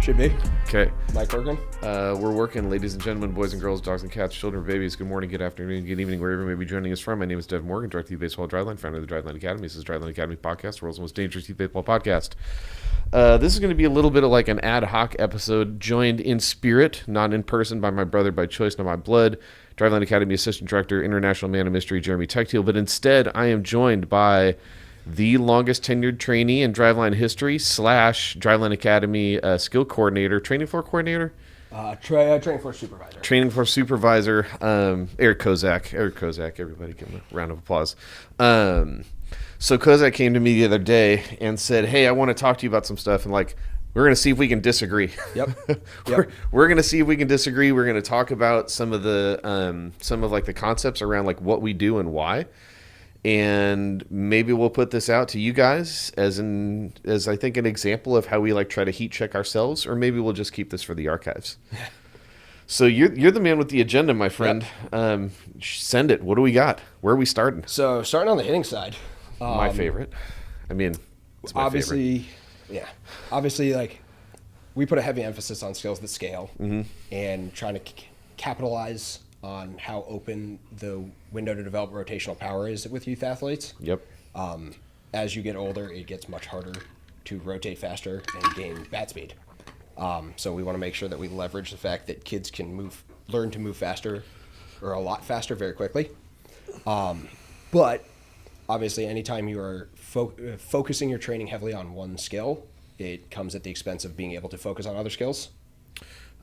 Should be. Okay. Mic working? We're working, ladies and gentlemen, boys and girls, dogs and cats, children and babies. Good morning, good afternoon, good evening, wherever you may be joining us from. My name is Deven Morgan, Director of Baseball Driveline, founder of the Driveline Academy. This is Driveline Academy Podcast, the world's most dangerous youth baseball podcast. This is going to be a little bit of like an ad hoc episode, joined in spirit, not in person, by my brother by choice, not by blood, Driveline Academy Assistant Director, International Man of Mystery, Jeremy Techteal. But instead, I am joined by the longest tenured trainee in Driveline history / Driveline Academy skill coordinator, training floor coordinator? Training floor supervisor. Training floor supervisor, Eric Kozak. Eric Kozak, everybody give him a round of applause. So Kozak came to me the other day and said, hey, I want to talk to you about some stuff. And like, we're going to see if we can disagree. Yep. We're going to see if we can disagree. We're going to talk about some of the concepts around like what we do and why. And maybe we'll put this out to you guys as I think an example of how we like try to heat check ourselves, or maybe we'll just keep this for the archives. So you're the man with the agenda, my friend. Yep. Send it. What do we got? Where are we starting? So starting on the hitting side. My favorite. I mean, it's my obviously, favorite. Yeah. Obviously, like, we put a heavy emphasis on skills that scale and trying to capitalize on how open the window to develop rotational power is with youth athletes. Yep. As you get older, it gets much harder to rotate faster and gain bat speed. So we want to make sure that we leverage the fact that kids can learn to move faster, or a lot faster, very quickly. But obviously, anytime you are focusing your training heavily on one skill, it comes at the expense of being able to focus on other skills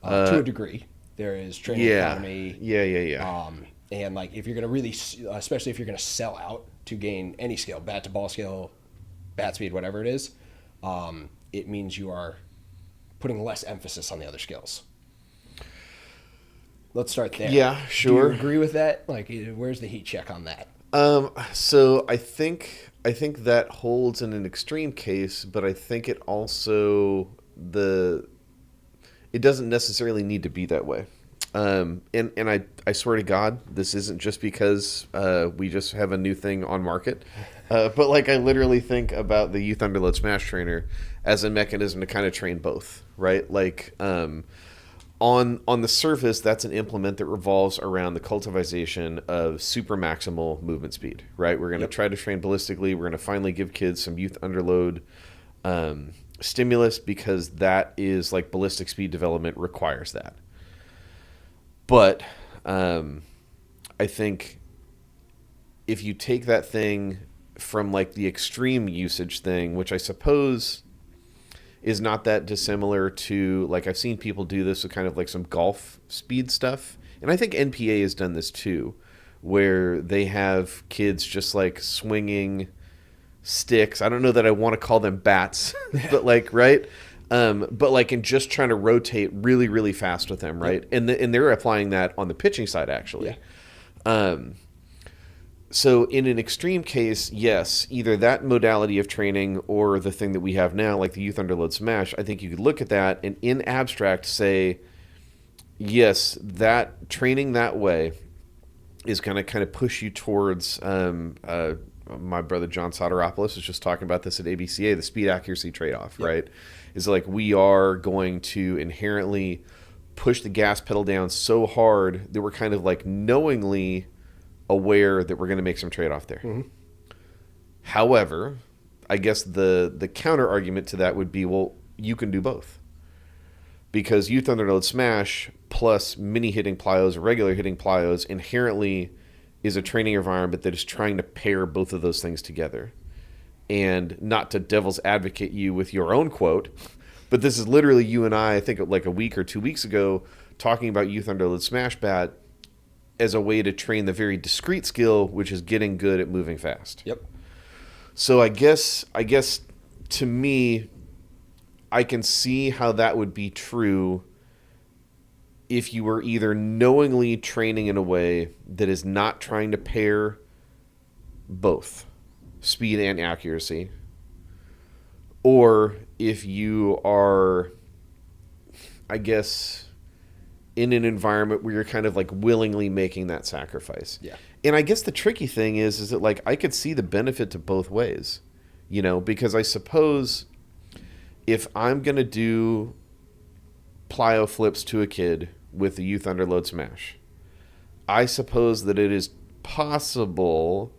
to a degree. There is training economy. Yeah. And like, if you're going to really, especially if you're going to sell out to gain any skill, bat to ball skill, bat speed, whatever it is, it means you are putting less emphasis on the other skills. Let's start there. Yeah, sure. Do you agree with that? Like, where's the heat check on that? So I think that holds in an extreme case, but I think it also it doesn't necessarily need to be that way. And I swear to God, this isn't just because we just have a new thing on market. But like, I literally think about the Youth Underload Smash Trainer as a mechanism to kind of train both, right? Like, on the surface, that's an implement that revolves around the cultivation of super maximal movement speed, right? We're going to try to train ballistically. We're going to finally give kids some youth underload stimulus, because that is like ballistic speed development requires that. But I think if you take that thing from like the extreme usage thing, which I suppose is not that dissimilar to, like, I've seen people do this with kind of like some golf speed stuff. And I think NPA has done this too, where they have kids just like swinging sticks. I don't know that I want to call them bats, but like, right? But like, in just trying to rotate really, really fast with them, right? Yep. And they're applying that on the pitching side, actually. Yeah. So in an extreme case, yes, either that modality of training or the thing that we have now, like the Youth Underload Smash, I think you could look at that and in abstract say, yes, that training that way is going to kind of push you towards, my brother John Soteropoulos was just talking about this at ABCA, the speed accuracy trade-off, right? Is like, we are going to inherently push the gas pedal down so hard that we're kind of like knowingly aware that we're going to make some trade-off there. Mm-hmm. However, I guess the counter argument to that would be, well, you can do both. Because Youth Underload Smash plus mini hitting plyos or regular hitting plyos inherently is a training environment that is trying to pair both of those things together. And not to devil's advocate you with your own quote, but this is literally you and I think like a week or 2 weeks ago, talking about Youth Underload Smash Bat as a way to train the very discrete skill, which is getting good at moving fast. Yep. So I guess to me, I can see how that would be true if you were either knowingly training in a way that is not trying to pair both speed and accuracy, or if you are, I guess, in an environment where you're kind of like willingly making that sacrifice. Yeah. And I guess the tricky thing is that like, I could see the benefit to both ways, you know, because I suppose if I'm going to do plyo flips to a kid with the youth underload smash, I suppose that it is possible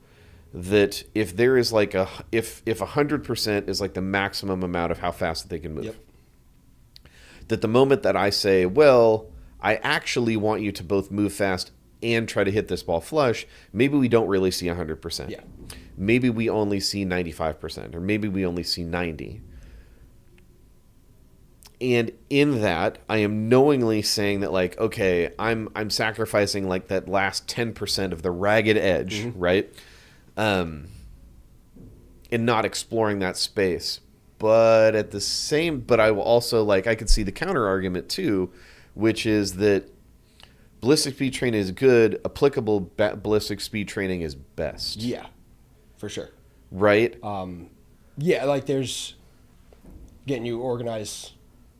that if there is like if 100% is like the maximum amount of how fast that they can move, that the moment that I say, well, I actually want you to both move fast and try to hit this ball flush, maybe we don't really see 100%. Yeah. Maybe we only see 95%, or maybe we only see 90%. And in that, I am knowingly saying that, like, okay, I'm sacrificing like that last 10% of the ragged edge, right? And not exploring that space. But at the same, but I will also, like, I could see the counter argument too, which is that ballistic speed training is good. Applicable ballistic speed training is best. Yeah, for sure. Right? Yeah, like there's getting you organize,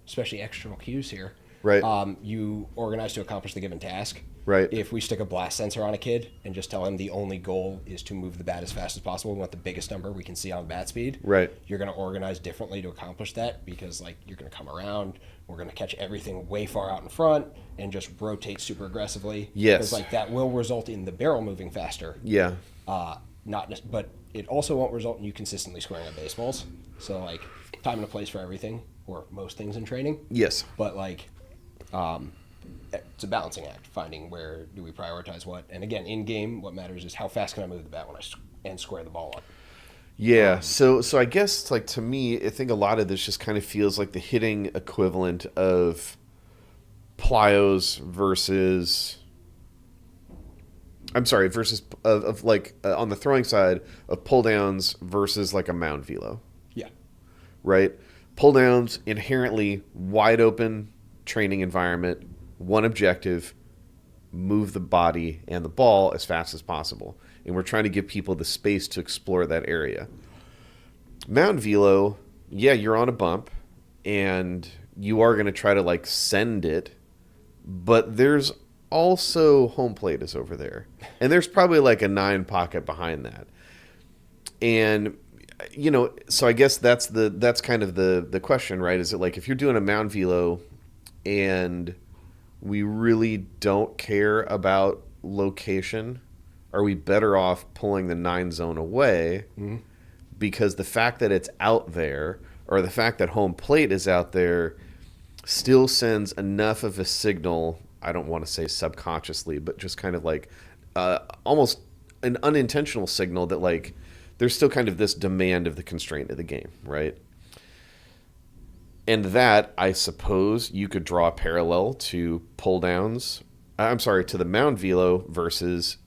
especially external cues here. Right. You organize to accomplish the given task. Right. If we stick a blast sensor on a kid and just tell him the only goal is to move the bat as fast as possible, we want the biggest number we can see on bat speed. Right. You're going to organize differently to accomplish that because, like, you're going to come around. We're going to catch everything way far out in front and just rotate super aggressively. Yes. Because, like, that will result in the barrel moving faster. Yeah. But it also won't result in you consistently scoring on baseballs. So, like, time and a place for everything, or most things in training. Yes. But, like, it's a balancing act, finding where do we prioritize what. And again, in game, what matters is how fast can I move the bat when and square the ball up. Yeah. So I guess, like, to me, I think a lot of this just kind of feels like the hitting equivalent of plyos versus. I'm sorry, versus of like on the throwing side of pull downs versus like a mound velo. Yeah. Right? Pull downs, inherently wide open training environment, one objective, move the body and the ball as fast as possible. And we're trying to give people the space to explore that area. Mound velo, yeah, you're on a bump and you are going to try to like send it, but there's also home plate is over there. And there's probably like a 9 pocket behind that. And you know, so I guess that's kind of the question, right? Is it like if you're doing a mound velo and we really don't care about location, are we better off pulling the 9 zone away? Mm-hmm. Because the fact that it's out there, or the fact that home plate is out there, still sends enough of a signal, I don't want to say subconsciously, but just kind of like almost an unintentional signal that, like, there's still kind of this demand of the constraint of the game, right? And that, I suppose, you could draw a parallel to pull downs. I'm sorry, to the mound velo versus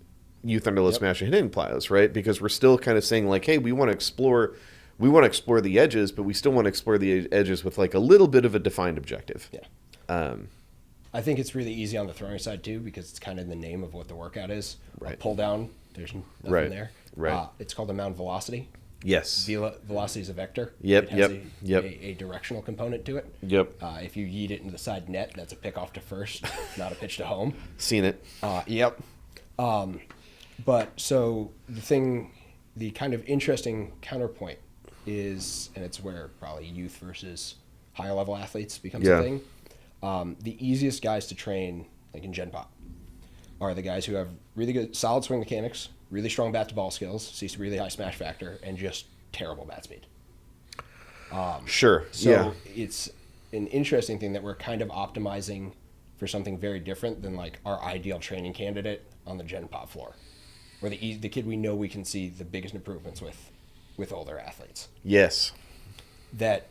youth underload smash and hitting plyos, right? Because we're still kind of saying, like, hey, we want to explore the edges, but we still want to explore the edges with like a little bit of a defined objective. Yeah. I think it's really easy on the throwing side too, because it's kind of the name of what the workout is. Right. A pull down, there's nothing there. Right. It's called a mound velocity. Yes. Velocity is a vector. Yep. It has Yep. a directional component to it. Yep. If you yeet it into the side net, that's a pick off to first, not a pitch to home. Seen it. Yep. But so the kind of interesting counterpoint is, and it's where probably youth versus higher level athletes becomes a thing. The easiest guys to train, like in Gen Pop, are the guys who have really good solid swing mechanics, really strong bat to ball skills, sees really high smash factor, and just terrible bat speed. Sure. So it's an interesting thing that we're kind of optimizing for something very different than like our ideal training candidate on the Gen Pop floor, or the kid we know we can see the biggest improvements with older athletes. Yes. That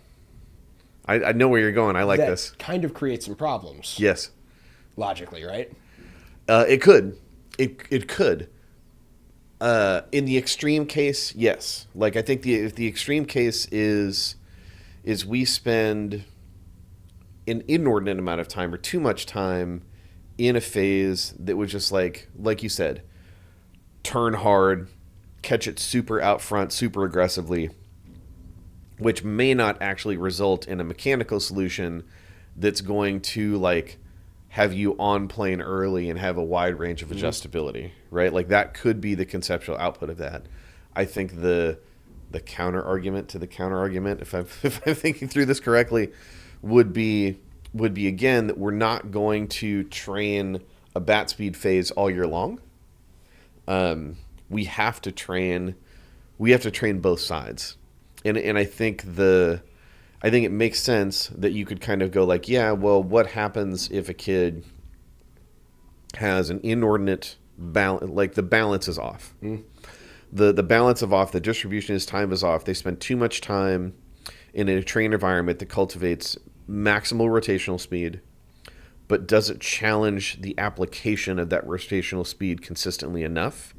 I know where you're going. I like that this. kind of creates some problems. Yes. Logically, right? It could. It could. In the extreme case, yes. Like, I think if the extreme case is we spend an inordinate amount of time or too much time in a phase that was just like you said, turn hard, catch it super out front, super aggressively, which may not actually result in a mechanical solution that's going to like have you on plane early and have a wide range of adjustability, right? Like that could be the conceptual output of that. I think the counter argument to the counter argument, if I'm thinking through this correctly, would be would be, again, that we're not going to train a bat speed phase all year long. We have to train both sides. And I think it makes sense that you could kind of go like, yeah, well, what happens if a kid has an inordinate balance, like the balance is off. The balance is off, the distribution of time is off. They spend too much time in a trained environment that cultivates maximal rotational speed, but doesn't challenge the application of that rotational speed consistently enough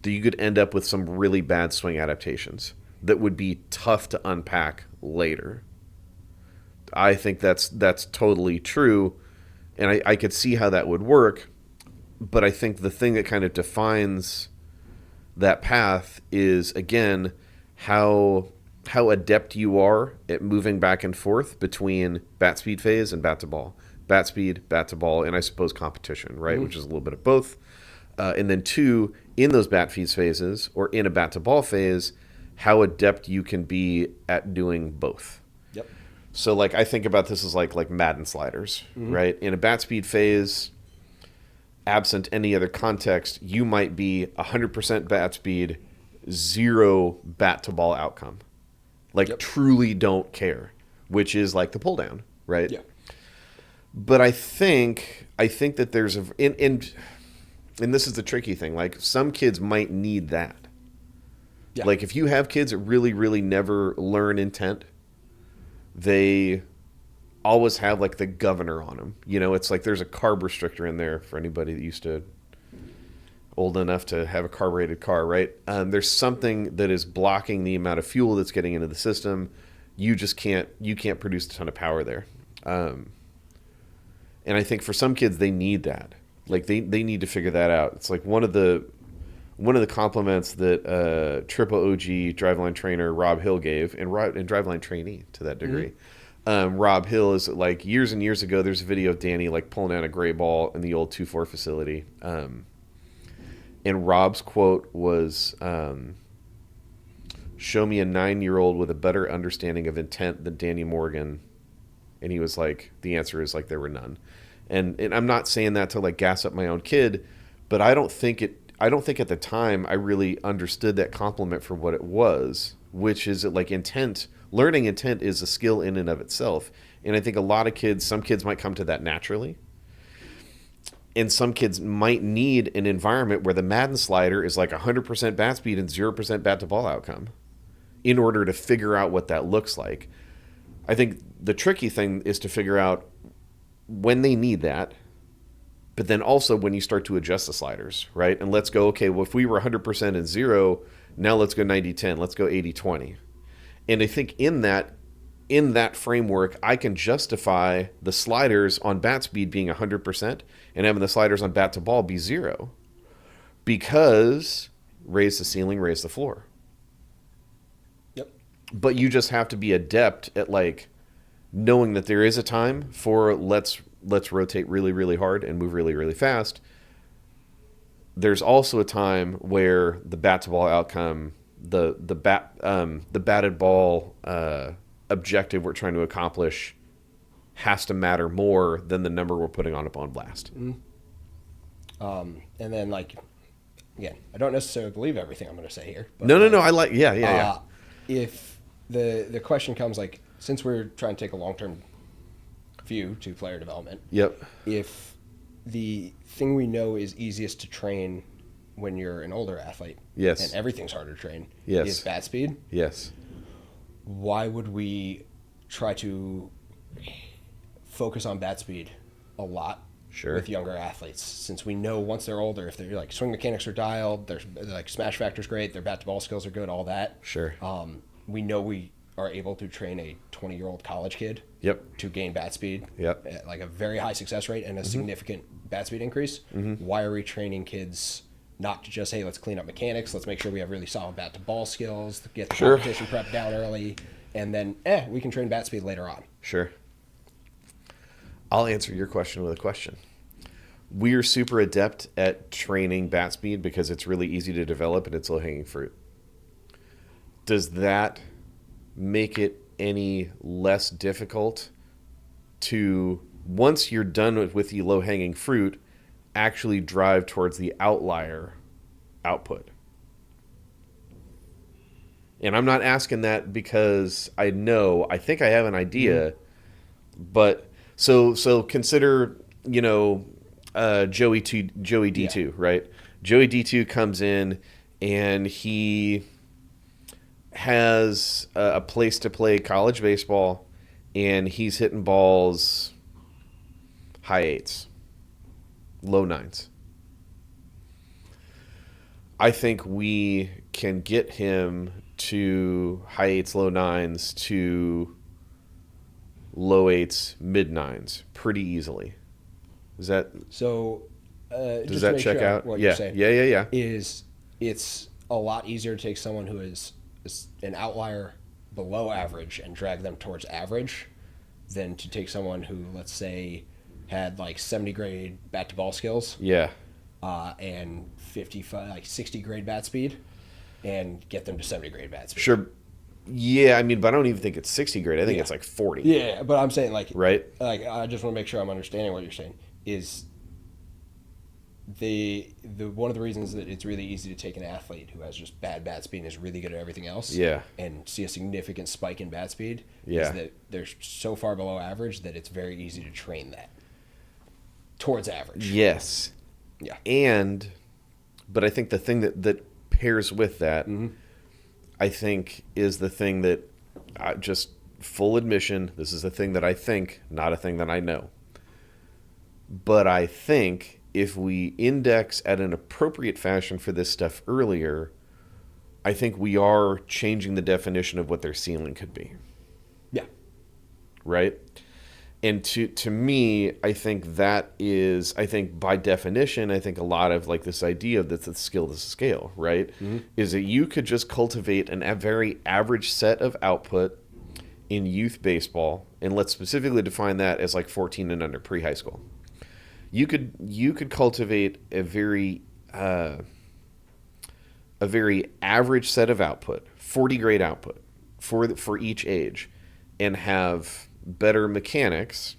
that you could end up with some really bad swing adaptations that would be tough to unpack later. I think that's totally true, and I could see how that would work, but I think the thing that kind of defines that path is, again, how adept you are at moving back and forth between bat speed phase and bat to ball. Bat speed, bat to ball, and I suppose competition, right? Which is a little bit of both. And then 2, in those bat feeds phases or in a bat to ball phase, how adept you can be at doing both. Yep. So like I think about this as like Madden sliders, right? In a bat speed phase, absent any other context, you might be 100% bat speed, 0 bat to ball outcome. Like truly don't care, which is like the pull down, right? Yeah. But I think that there's and this is the tricky thing. Like some kids might need that. Yeah. Like if you have kids that really, really never learn intent, they always have like the governor on them. You know, it's like there's a carb restrictor in there for anybody that used to old enough to have a carbureted car, right? There's something that is blocking the amount of fuel that's getting into the system. You can't produce a ton of power there. And I think for some kids they need that. Like they need to figure that out. It's like one of the compliments that Triple OG Driveline trainer Rob Hill gave, and Driveline trainee to that degree. Rob Hill is like years and years ago. There's a video of Danny like pulling out a gray ball in the old 2-4 facility, and Rob's quote was, "Show me a 9-year-old with a better understanding of intent than Danny Morgan," and he was like, "The answer is like there were none." And I'm not saying that to like gas up my own kid, but I don't think at the time I really understood that compliment for what it was, which is that like learning intent is a skill in and of itself. And I think some kids might come to that naturally. And some kids might need an environment where the Madden slider is like 100% bat speed and 0% bat to ball outcome in order to figure out what that looks like. I think the tricky thing is to figure out when they need that, but then also when you start to adjust the sliders, right? And let's go, okay, well, if we were 100% and 0, now let's go 90-10, let's go 80-20. And I think in that framework, I can justify the sliders on bat speed being 100% and having the sliders on bat to ball be 0, because raise the ceiling, raise the floor. Yep. But you just have to be adept at like knowing that there is a time for let's rotate really, really hard and move really, really fast. There's also a time where the bat to ball outcome, the batted ball objective we're trying to accomplish has to matter more than the number we're putting on blast. And then like, again, I don't necessarily believe everything I'm going to say here. But No. I like, yeah. If the question comes like, since we're trying to take a long-term view to player development, if the thing we know is easiest to train when you're an older athlete, and everything's harder to train, is bat speed, why would we try to focus on bat speed a lot with younger athletes, since we know once they're older, if they're like swing mechanics are dialed, their like smash factor's great, their bat to ball skills are good, all that. We know we are able to train a 20-year-old college kid to gain bat speed at like a very high success rate and a significant bat speed increase. Why are we training kids not to just, hey, let's clean up mechanics, let's make sure we have really solid bat to ball skills, get the competition prep down early, and then we can train bat speed later on? I'll answer your question with a question. We're super adept at training bat speed because it's really easy to develop and it's low-hanging fruit. Does that make it any less difficult to once you're done with the low-hanging fruit, actually drive towards the outlier output. And I'm not asking that because I think I have an idea, but so consider, Joey D2, right? Joey D2 comes in and he has a place to play college baseball, and he's hitting balls high eights, low nines. I think we can get him to high eights, low nines to low eights, mid nines pretty easily. Is that So, does just to that make check sure out? what Yeah, you're saying yeah. is it's a lot easier to take someone who is an outlier below average and drag them towards average than to take someone who, let's say, had like 70 grade bat to ball skills Yeah. and 60 grade bat speed and get them to 70 grade bat speed. Sure. Yeah, I mean, but I don't even think it's 60 grade. I think it's like 40. Yeah, but I'm saying Right? Like I just want to make sure I'm understanding what you're saying is the one of the reasons that it's really easy to take an athlete who has just bad bat speed and is really good at everything else, Yeah. and see a significant spike in bat speed, Yeah. is that they're so far below average that it's very easy to train that towards average. Yes. Yeah. But I think the thing that pairs with that, I think, is the thing that, just full admission, this is the thing that I think, not a thing that I know. But I think if we index at an appropriate fashion for this stuff earlier, I think we are changing the definition of what their ceiling could be. Yeah. Right? And to me, I think by definition, I think a lot of like this idea of the skill to scale, right? Is that you could just cultivate a very average set of output in youth baseball, and let's specifically define that as like 14 and under, pre-high school. You could cultivate a very average set of output, 40 grade output for each age, and have better mechanics.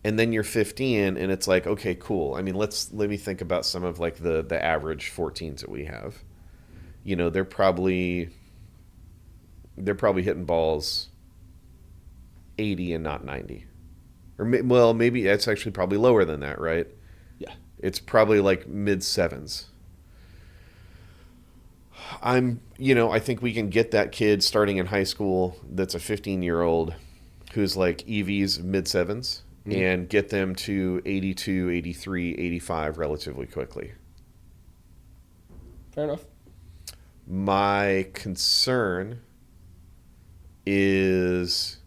And then you're 15 and it's like, okay, cool. I mean, let me think about some of like the average 14s that we have. They're probably hitting balls 80 and not 90. Or maybe that's actually probably lower than that, right? Yeah. It's probably like mid sevens. I think we can get that kid starting in high school that's a 15-year-old who's like EVs mid sevens and get them to 82, 83, 85 relatively quickly. Fair enough. My concern is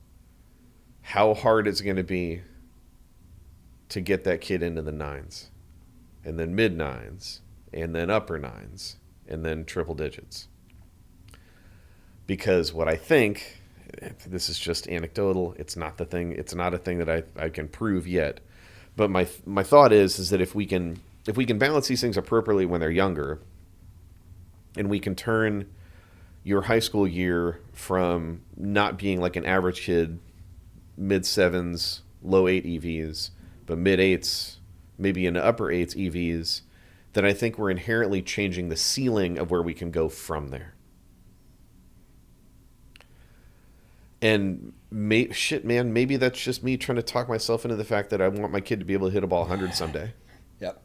how hard it's going to be to get that kid into the nines, and then mid nines, and then upper nines, and then triple digits. Because what I think, this is just anecdotal, it's not a thing that I can prove yet, but my thought is that if we can balance these things appropriately when they're younger, and we can turn your high school year from not being like an average kid, mid sevens, low 8 EVs, but mid 8s, maybe into upper 8s EVs, then I think we're inherently changing the ceiling of where we can go from there. And maybe that's just me trying to talk myself into the fact that I want my kid to be able to hit a ball 100 someday. Yep.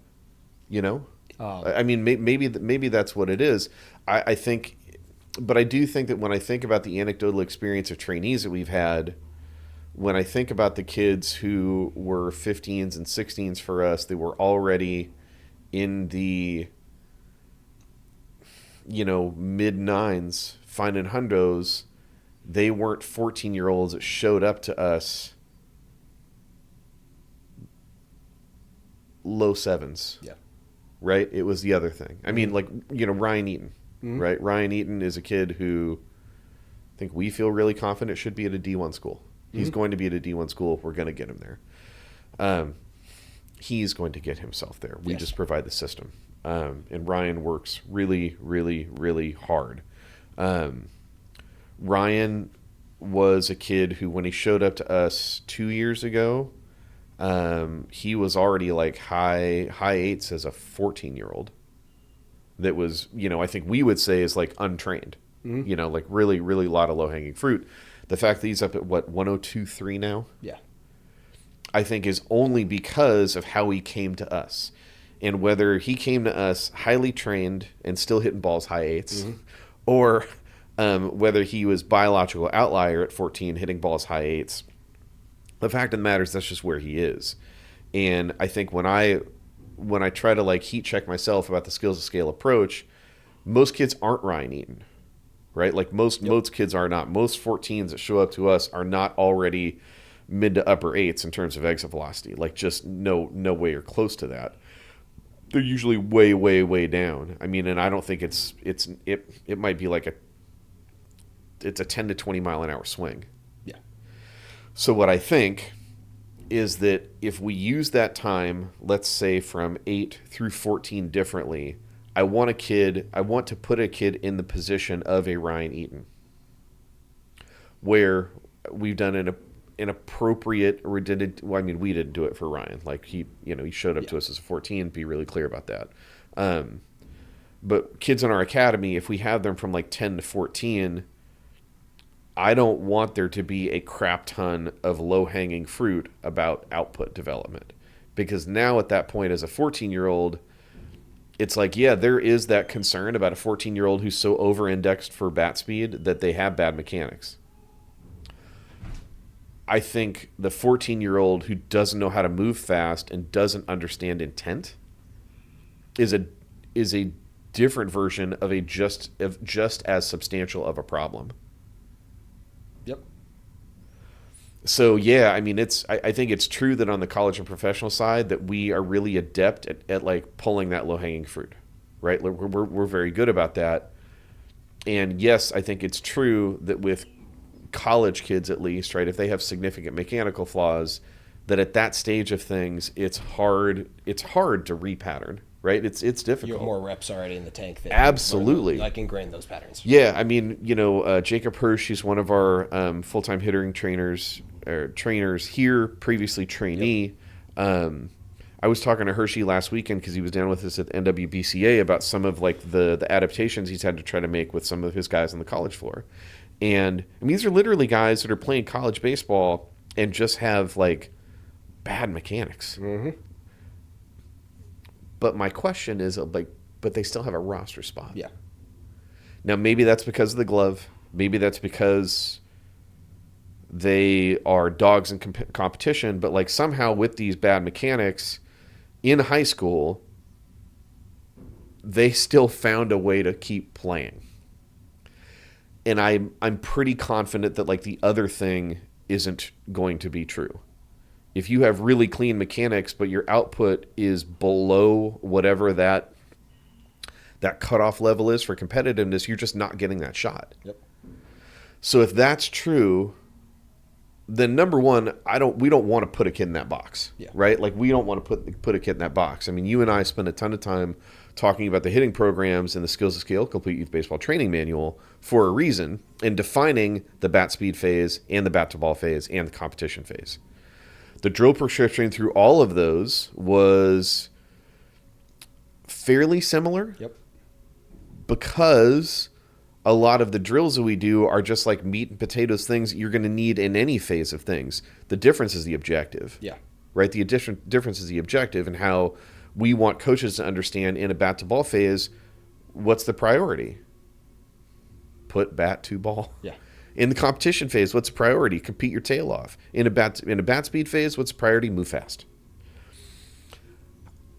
I mean, maybe that's what it is. I think, but I do think that when I think about the anecdotal experience of trainees that we've had, when I think about the kids who were 15s and 16s for us, they were already in the, mid nines, finding hundos. They weren't 14-year-olds that showed up to us low sevens. Yeah. Right? It was the other thing. I mean, like, Ryan Eaton, right? Ryan Eaton is a kid who I think we feel really confident should be at a D1 school. He's going to be at a D1 school. We're going to get him there. He's going to get himself there. We just provide the system. And Ryan works really, really, really hard. Ryan was a kid who, when he showed up to us 2 years ago, he was already like high eights as a 14-year-old. That was, I think we would say is like untrained. Like really, really a lot of low-hanging fruit. The fact that he's up at, 102.3 now? Yeah. I think is only because of how he came to us. And whether he came to us highly trained and still hitting balls high eights, or whether he was biological outlier at 14 hitting balls high eights, the fact of the matter is that's just where he is. And I think when I try to like heat check myself about the skills to scale approach, most kids aren't Ryan Eaton, right? Like most kids are not. Most 14s that show up to us are not already mid to upper eights in terms of exit velocity. Like just no way or close to that. They're usually way, way, way down. I mean, and I don't think it might be like it's a 10 to 20 mile an hour swing. Yeah. So what I think is that if we use that time, let's say from 8 through 14 differently, I want to put a kid in the position of a Ryan Eaton, where we've done an appropriate, or we didn't do it for Ryan. Like he showed up to us as a 14, be really clear about that. But kids in our academy, if we have them from like 10 to 14, I don't want there to be a crap ton of low-hanging fruit about output development. Because now at that point as a 14-year-old, it's like, yeah, there is that concern about a 14-year-old who's so over-indexed for bat speed that they have bad mechanics. I think the 14-year-old who doesn't know how to move fast and doesn't understand intent is a different version of just as substantial of a problem. Yep. So yeah, I mean, I think it's true that on the college and professional side that we are really adept at like pulling that low-hanging fruit, right? We're very good about that. And yes, I think it's true that with college kids at least, right, if they have significant mechanical flaws, that at that stage of things, it's hard to repattern, right? It's difficult. You have more reps already in the tank. That Absolutely. Like ingrain those patterns. Yeah, I mean, Jacob Hirsch, he's one of our full-time hitting trainers here, previously trainee. Yep. I was talking to Hershey last weekend because he was down with us at NWBCA about some of like the adaptations he's had to try to make with some of his guys on the college floor. And I mean, these are literally guys that are playing college baseball and just have like bad mechanics. Mm-hmm. But my question is, but they still have a roster spot. Yeah. Now, maybe that's because of the glove. Maybe that's because they are dogs in competition. But like somehow with these bad mechanics in high school, they still found a way to keep playing. And I'm pretty confident that like the other thing isn't going to be true. If you have really clean mechanics, but your output is below whatever that cutoff level is for competitiveness, you're just not getting that shot. Yep. So if that's true, then number one, we don't want to put a kid in that box, right? Like we don't want to put a kid in that box. I mean, you and I spend a ton of time talking about the hitting programs and the Skills to Scale Complete Youth Baseball Training Manual for a reason, and defining the bat speed phase and the bat to ball phase and the competition phase. The drill prescription through all of those was fairly similar. Yep. Because a lot of the drills that we do are just like meat and potatoes things that you're going to need in any phase of things. The difference is the objective. Yeah. Right? The difference is the objective and how we want coaches to understand in a bat to ball phase, what's the priority? Put bat to ball. Yeah. In the competition phase, what's the priority? Compete your tail off. In a bat speed phase, what's the priority? Move fast.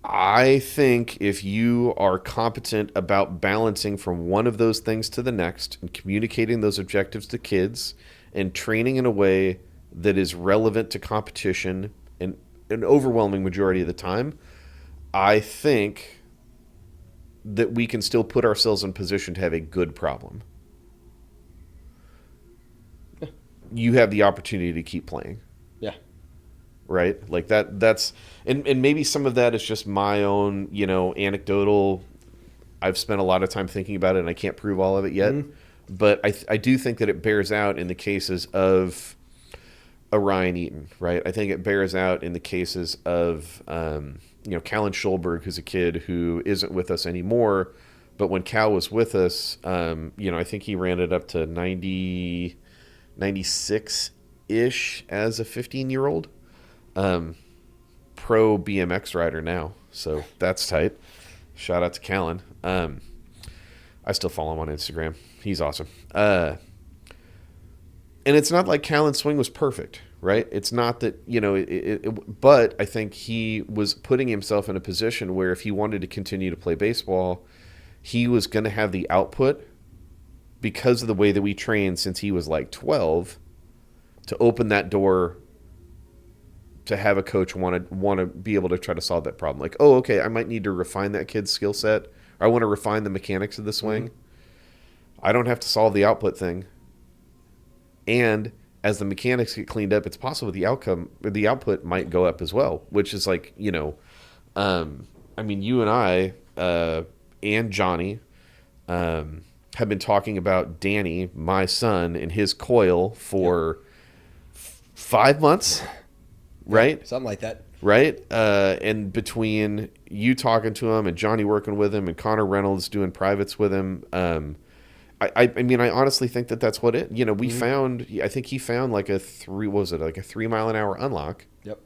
I think if you are competent about balancing from one of those things to the next and communicating those objectives to kids and training in a way that is relevant to competition and an overwhelming majority of the time, I think that we can still put ourselves in position to have a good problem. You have the opportunity to keep playing. Yeah. Right? Like that's and maybe some of that is just my own, anecdotal. I've spent a lot of time thinking about it and I can't prove all of it yet. Mm-hmm. But I do think that it bears out in the cases of a Ryan Eaton, right? I think it bears out in the cases of, Callan Schulberg, who's a kid who isn't with us anymore. But when Cal was with us, I think he ran it up to 96-ish as a 15-year-old. Pro BMX rider now. So that's tight. Shout out to Callan. I still follow him on Instagram. He's awesome. And it's not like Callan's swing was perfect, right? It's not that, but I think he was putting himself in a position where if he wanted to continue to play baseball, he was going to have the output because of the way that we trained since he was like 12 to open that door to have a coach want to be able to try to solve that problem. Like, oh, okay, I might need to refine that kid's skill set. Or I want to refine the mechanics of the swing. Mm-hmm. I don't have to solve the output thing. And as the mechanics get cleaned up, it's possible the output might go up as well, which is like, you and I and Johnny have been talking about Danny, my son, and his coil for 5 months, right? Yeah, something like that. Right? And between you talking to him and Johnny working with him and Connor Reynolds doing privates with him, I honestly think that that's what it. We found. I think he found like a 3 mile an hour unlock. Yep.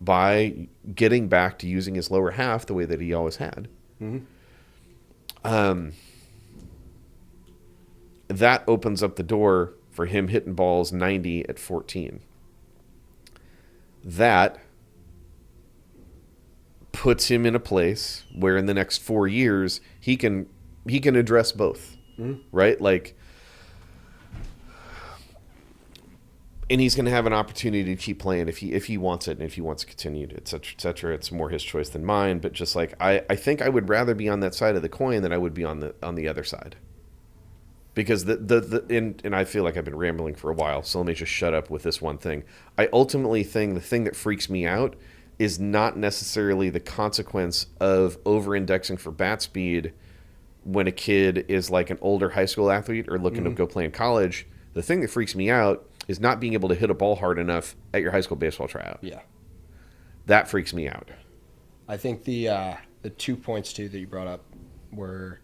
By getting back to using his lower half the way that he always had. Mm-hmm. That opens up the door for him hitting balls 90 at 14. That puts him in a place where in the next 4 years he can address both. Mm-hmm. Right? Like, and he's going to have an opportunity to keep playing if he wants it and if he wants to continue, et cetera, et cetera. It's more his choice than mine. But just like I think I would rather be on that side of the coin than I would be on the other side. Because and I feel like I've been rambling for a while, so let me just shut up with this one thing. I ultimately think the thing that freaks me out is not necessarily the consequence of over-indexing for bat speed when a kid is like an older high school athlete or looking to go play in college. The thing that freaks me out is not being able to hit a ball hard enough at your high school baseball tryout. Yeah. That freaks me out. I think the 2 points, too, that you brought up were,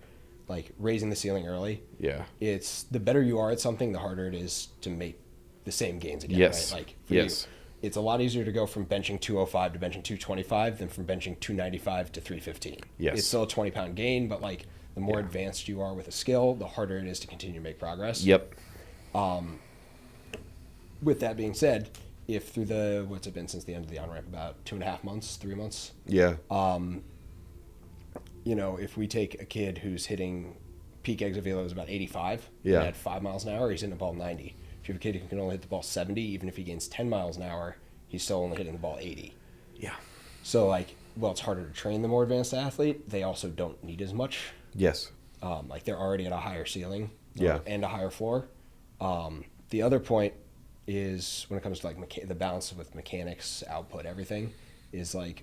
like, raising the ceiling early. Yeah. It's the better you are at something, the harder it is to make the same gains again. Yes. Right? Like, for you, it's a lot easier to go from benching 205 to benching 225 than from benching 295 to 315. Yes. It's still a 20-pound gain, but, like, the more advanced you are with a skill, the harder it is to continue to make progress. Yep. With that being said, if through what's it been since the end of the on-ramp, about 2.5 months, 3 months? Yeah. If we take a kid who's hitting peak exit velo is about 85, yeah, at 5 miles an hour, he's hitting the ball 90. If you have a kid who can only hit the ball 70, even if he gains 10 miles an hour, he's still only hitting the ball 80. Yeah. So, it's harder to train the more advanced athlete. They also don't need as much. Yes. They're already at a higher ceiling. Yeah. And a higher floor. The other point is when it comes to the balance with mechanics, output, everything, is the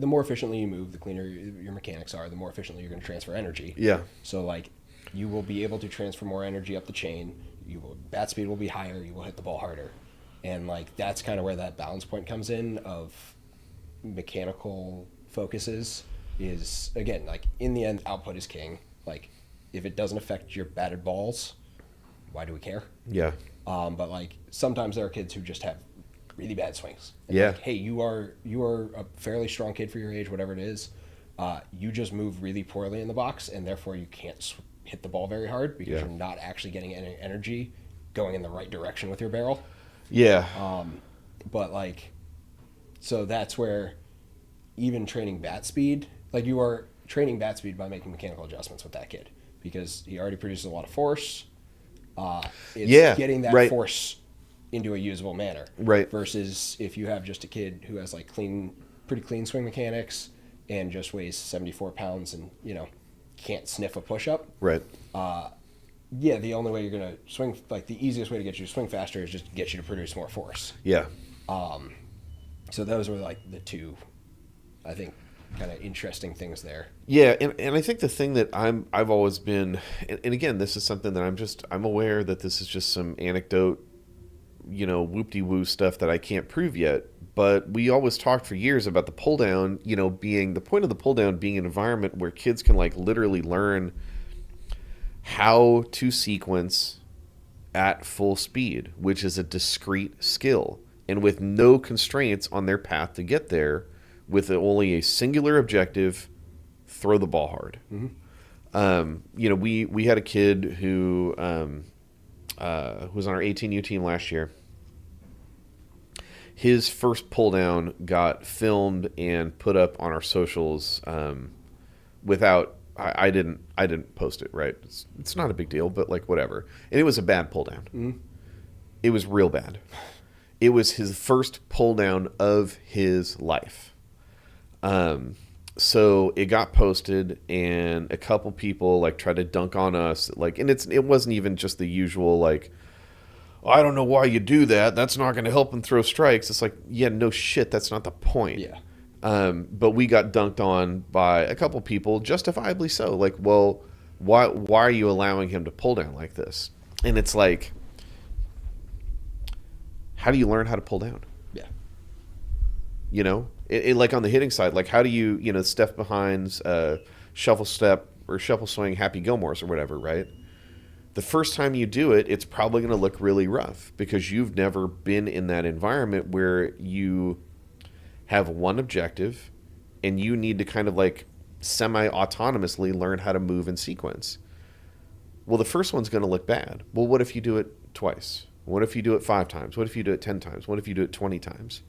more efficiently you move, the cleaner your mechanics are, the more efficiently you're going to transfer energy. Yeah. So you will be able to transfer more energy up the chain. Bat speed will be higher. You will hit the ball harder, and that's kind of where that balance point comes in of mechanical focuses. Is again in the end, output is king. If it doesn't affect your batted balls, why do we care? Yeah. But sometimes there are kids who just have really bad swings. And yeah. Hey, you are a fairly strong kid for your age, whatever it is. You just move really poorly in the box, and therefore you can't hit the ball very hard because you're not actually getting any energy going in the right direction with your barrel. Yeah. So that's where even training bat speed, you are training bat speed by making mechanical adjustments with that kid because he already produces a lot of force. It's getting that force into a usable manner. Right. Versus if you have just a kid who has pretty clean swing mechanics and just weighs 74 pounds and, can't sniff a push-up. Right. The only way you're going to swing, the easiest way to get you to swing faster is just to get you to produce more force. Yeah. So those were the two, I think, kind of interesting things there. Yeah, and I think the thing that I've always been, and again, this is something that I'm aware that this is just some anecdote, whoop-de-woo stuff that I can't prove yet. But we always talked for years about the pull down, being the point of the pull down being an environment where kids can like literally learn how to sequence at full speed, which is a discrete skill, and with no constraints on their path to get there, with only a singular objective: throw the ball hard. We had a kid who was on our 18U team last year. His first pull down got filmed and put up on our socials without. I didn't post it, right? It's not a big deal, but like whatever. And it was a bad pull down. Mm-hmm. It was real bad. It was his first pull down of his life. So it got posted, and a couple people like tried to dunk on us, like, and it wasn't even just the usual like, I don't know why you do that. That's not going to help him throw strikes. It's like, yeah, no shit. That's not the point. Yeah. But we got dunked on by a couple people, justifiably so. Like, well, why are you allowing him to pull down like this? And it's like, how do you learn how to pull down? Yeah. Like on the hitting side, like how do you, step behinds, shuffle step or shuffle swing Happy Gilmore's or whatever, right? The first time you do it, it's probably going to look really rough because you've never been in that environment where you have one objective and you need to kind of like semi-autonomously learn how to move in sequence. Well, the first one's going to look bad. Well, what if you do it twice? What if you do it 5 times? What if you do it 10 times? What if you do it 20 times?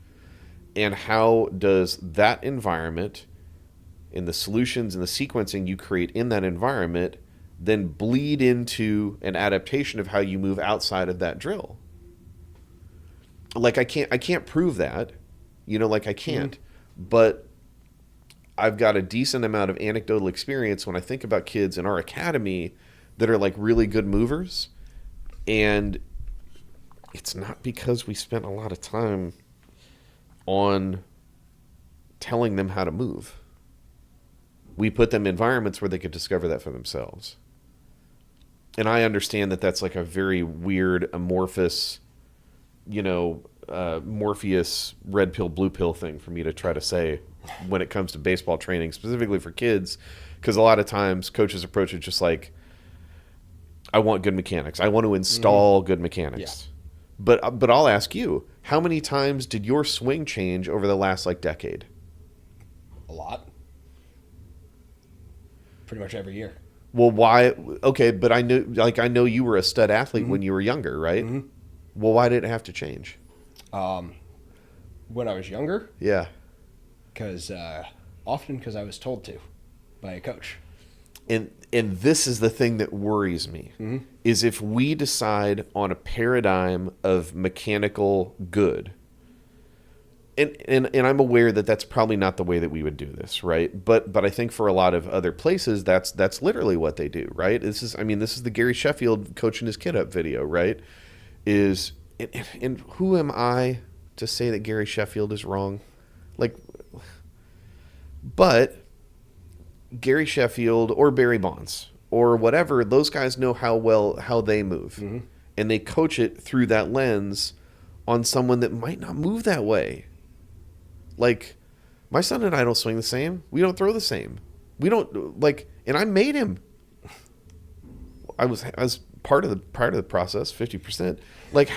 And how does that environment and the solutions and the sequencing you create in that environment then bleed into an adaptation of how you move outside of that drill? Like I can't prove that, I can't, but I've got a decent amount of anecdotal experience when I think about kids in our academy that are like really good movers, and it's not because we spent a lot of time on telling them how to move. We put them in environments where they could discover that for themselves. And I understand that that's like a very weird, amorphous, Morpheus red pill, blue pill thing for me to try to say when it comes to baseball training, specifically for kids, because a lot of times coaches approach it just like, I want good mechanics. I want to install good mechanics. Yeah. But I'll ask you, how many times did your swing change over the last like decade? A lot. Pretty much every year. Well, why? Okay, but I know you were a stud athlete when you were younger, right? Mm-hmm. Well, why did it have to change? When I was younger? Yeah. Often because I was told to by a coach. And this is the thing that worries me, is if we decide on a paradigm of mechanical good, and I'm aware that that's probably not the way that we would do this, right? But I think for a lot of other places, that's literally what they do, right? This is the Gary Sheffield coaching his kid up video, right? And who am I to say that Gary Sheffield is wrong? But Gary Sheffield or Barry Bonds or whatever, those guys know how they move, and they coach it through that lens on someone that might not move that way. Like, my son and I don't swing the same. We don't throw the same. We don't and I made him. I was part of the process, 50%. Like,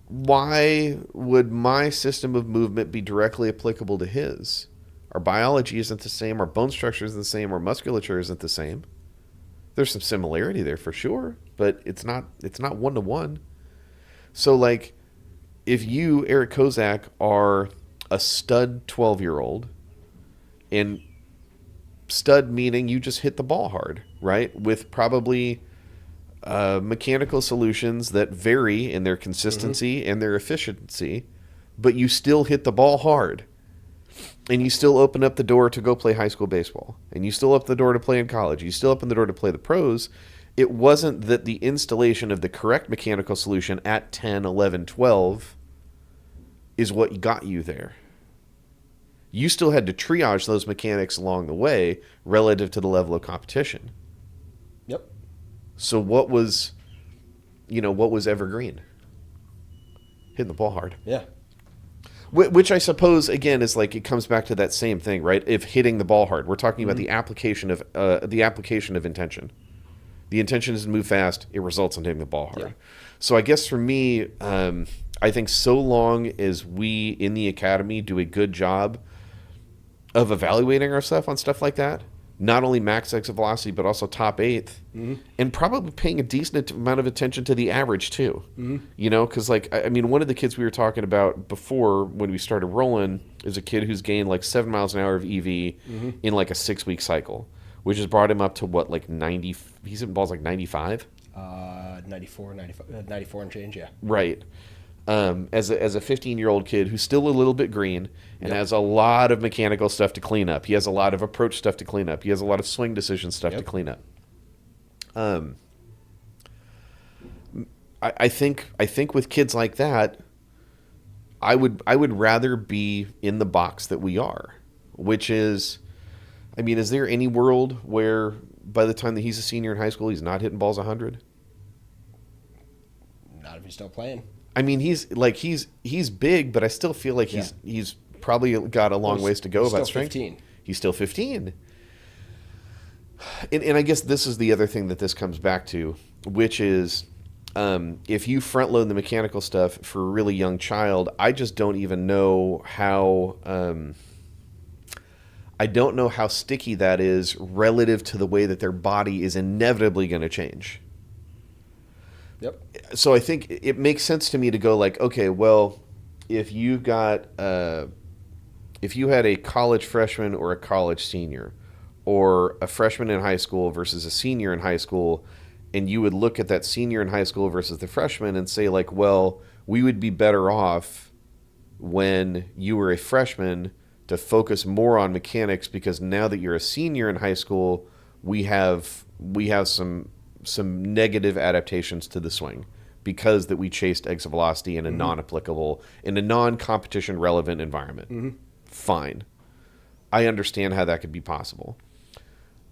why would my system of movement be directly applicable to his? Our biology isn't the same. Our bone structure isn't the same. Our musculature isn't the same. There's some similarity there for sure, but it's not one-to-one. So, like, if you, Eric Kozak, are a stud 12-year-old, and stud meaning you just hit the ball hard, right? With probably mechanical solutions that vary in their consistency and their efficiency, but you still hit the ball hard. And you still open up the door to go play high school baseball. And you still open the door to play in college. You still open the door to play the pros. It wasn't that the installation of the correct mechanical solution at 10, 11, 12 is what got you there. You still had to triage those mechanics along the way relative to the level of competition. Yep. So what was evergreen? Hitting the ball hard. Yeah. Which I suppose, again, is like, it comes back to that same thing, right? If hitting the ball hard, we're talking about the application of intention. The intention is to move fast. It results in hitting the ball hard. Yeah. So I guess for me, I think so long as we in the academy do a good job of evaluating our stuff on stuff like that, not only max exit velocity, but also top eighth, and probably paying a decent amount of attention to the average too. Because like, I mean, one of the kids we were talking about before when we started rolling is a kid who's gained like 7 miles an hour of EV in like a 6-week cycle, which has brought him up to what, like 90, he's hitting balls like 95? 94, 95, 94 and change, yeah. Right. As a 15-year-old kid who's still a little bit green and has a lot of mechanical stuff to clean up. He has a lot of approach stuff to clean up. He has a lot of swing decision stuff to clean up. I think with kids like that, I would rather be in the box that we are, which is, I mean, is there any world where by the time that he's a senior in high school, he's not hitting balls 100? Not if he's still playing. I mean, he's big, but I still feel like he's probably got a long ways to go about strength. 15. He's still 15. And I guess this is the other thing that this comes back to, which is if you front load the mechanical stuff for a really young child, I just don't even know how I don't know how sticky that is relative to the way that their body is inevitably going to change. Yep. So I think it makes sense to me to go like, okay, well, if you got if you had a college freshman or a college senior, or a freshman in high school versus a senior in high school, and you would look at that senior in high school versus the freshman and say like, well, we would be better off when you were a freshman to focus more on mechanics, because now that you're a senior in high school, we have some negative adaptations to the swing because that we chased exit velocity in a non-applicable, in a non-competition relevant environment. Fine. I understand how that could be possible.